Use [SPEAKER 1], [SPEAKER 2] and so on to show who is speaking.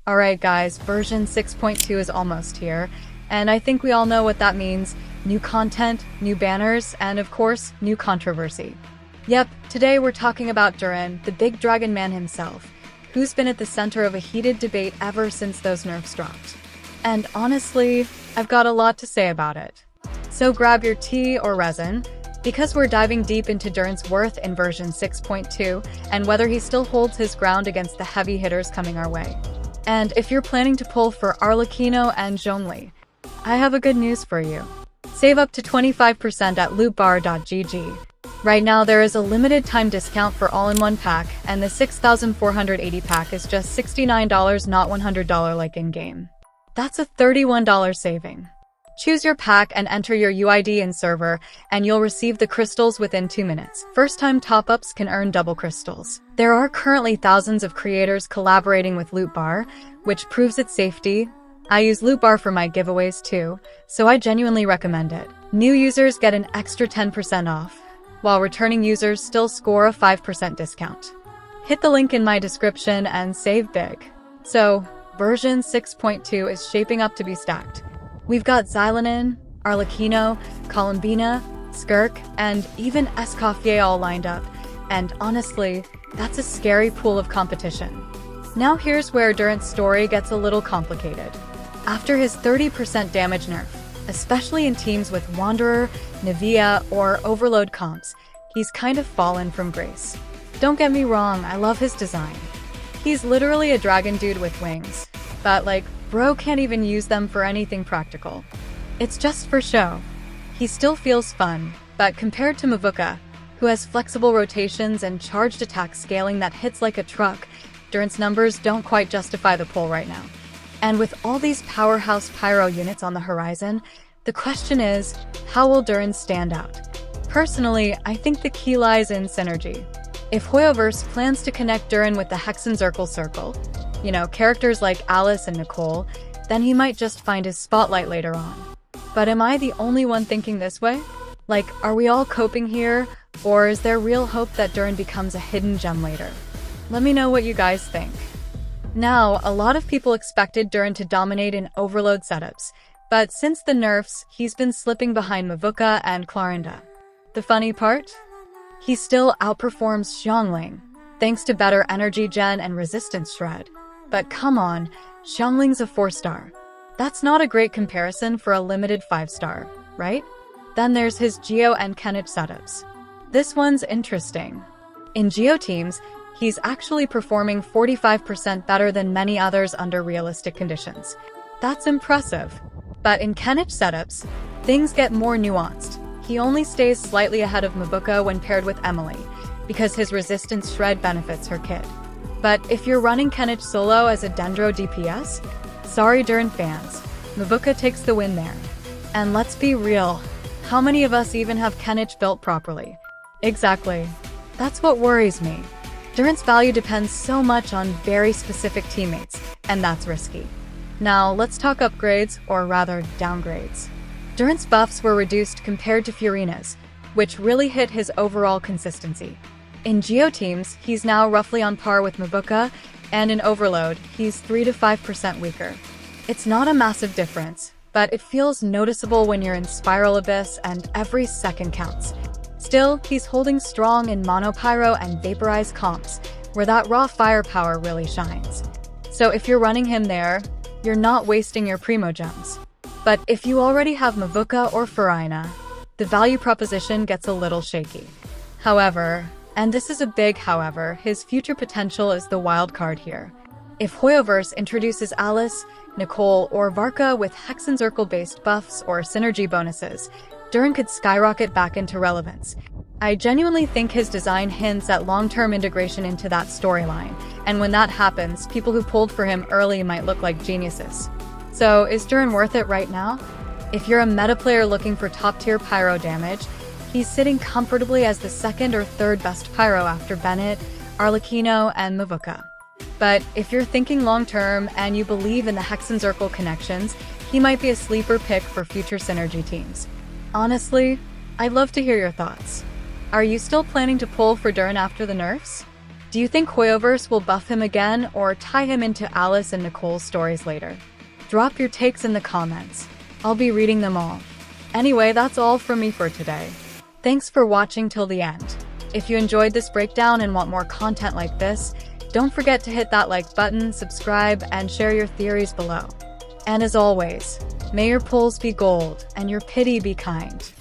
[SPEAKER 1] Alright guys, version 6.2 is almost here, and I think we all know what that means. New content, new banners, and of course, new controversy. Yep, today we're talking about Durin, the big dragon man himself, who's been at the center of a heated debate ever since those nerfs dropped. And honestly, I've got a lot to say about it. So grab your tea or resin, because we're diving deep into Durin's worth in version 6.2, and whether he still holds his ground against the heavy hitters coming our way. And if you're planning to pull for Arlecchino and Xiangling, I have a good news for you. Save up to 25% at lootbar.gg. Right now there is a limited time discount for all-in-one pack, and the 6,480 pack is just $69, not $100 like in-game. That's a $31 saving. Choose your pack and enter your UID in server, and you'll receive the crystals within 2 minutes. First-time top-ups can earn double crystals. There are currently thousands of creators collaborating with Lootbar, which proves its safety. I use Lootbar for my giveaways too, so I genuinely recommend it. New users get an extra 10% off, while returning users still score a 5% discount. Hit the link in my description and save big. So, version 6.2 is shaping up to be stacked. We've got Xilonen, Arlecchino, Clorinde, Skirk, and even Escoffier all lined up, and honestly, that's a scary pool of competition. Now here's where Durin's story gets a little complicated. After his 30% damage nerf, especially in teams with Wanderer, Nivea, or Overload comps, he's kind of fallen from grace. Don't get me wrong, I love his design. He's literally a dragon dude with wings, but bro can't even use them for anything practical. It's just for show. He still feels fun, but compared to Mavuika, who has flexible rotations and charged attack scaling that hits like a truck, Durin's numbers don't quite justify the pull right now. And with all these powerhouse pyro units on the horizon, the question is, how will Durin stand out? Personally, I think the key lies in synergy. If Hoyoverse plans to connect Durin with the Hexenzirkel circle, characters like Alice and Nicole, then he might just find his spotlight later on. But am I the only one thinking this way? Are we all coping here, or is there real hope that Durin becomes a hidden gem later? Let me know what you guys think. Now, a lot of people expected Durin to dominate in overload setups, but since the nerfs, he's been slipping behind Mavuika and Clorinde. The funny part? He still outperforms Xiangling, thanks to better energy gen and resistance shred. But come on, Xiangling's a 4-star. That's not a great comparison for a limited 5-star, right? Then there's his Geo and Kenich setups. This one's interesting. In Geo teams, he's actually performing 45% better than many others under realistic conditions. That's impressive. But in Kenich setups, things get more nuanced. He only stays slightly ahead of Mavuika when paired with Emily, because his resistance shred benefits her kit. But if you're running Kenich solo as a Dendro DPS, sorry Durin fans, Mavuika takes the win there. And let's be real, how many of us even have Kenich built properly? Exactly. That's what worries me. Durin's value depends so much on very specific teammates, and that's risky. Now let's talk upgrades, or rather downgrades. Durin's buffs were reduced compared to Furina's, which really hit his overall consistency. In Geo teams, he's now roughly on par with Mavuika, and in Overload, he's 3 to 5% weaker. It's not a massive difference, but it feels noticeable when you're in Spiral Abyss and every second counts. Still, he's holding strong in Mono Pyro and Vaporized comps, where that raw firepower really shines. So if you're running him there, you're not wasting your primo gems. But if you already have Mavuika or Furina, the value proposition gets a little shaky. However, and this is a big however, his future potential is the wild card here. If Hoyoverse introduces Alice, Nicole, or Varka with Hexenzirkel-based buffs or synergy bonuses, Durin could skyrocket back into relevance. I genuinely think his design hints at long-term integration into that storyline, and when that happens, people who pulled for him early might look like geniuses. So, is Durin worth it right now? If you're a meta player looking for top-tier pyro damage, he's sitting comfortably as the second or third best pyro after Bennett, Arlecchino, and Mavuika. But if you're thinking long-term and you believe in the Hexenzirkel connections, he might be a sleeper pick for future synergy teams. Honestly, I'd love to hear your thoughts. Are you still planning to pull for Durin after the nerfs? Do Do you think Hoyoverse will buff him again or tie him into Alice and Nicole's stories later? Drop your takes in the comments. I'll be reading them all. Anyway, that's all from me for today. Thanks for watching till the end. If you enjoyed this breakdown and want more content like this, don't forget to hit that like button, subscribe, and share your theories below. And as always, may your pulls be gold and your pity be kind.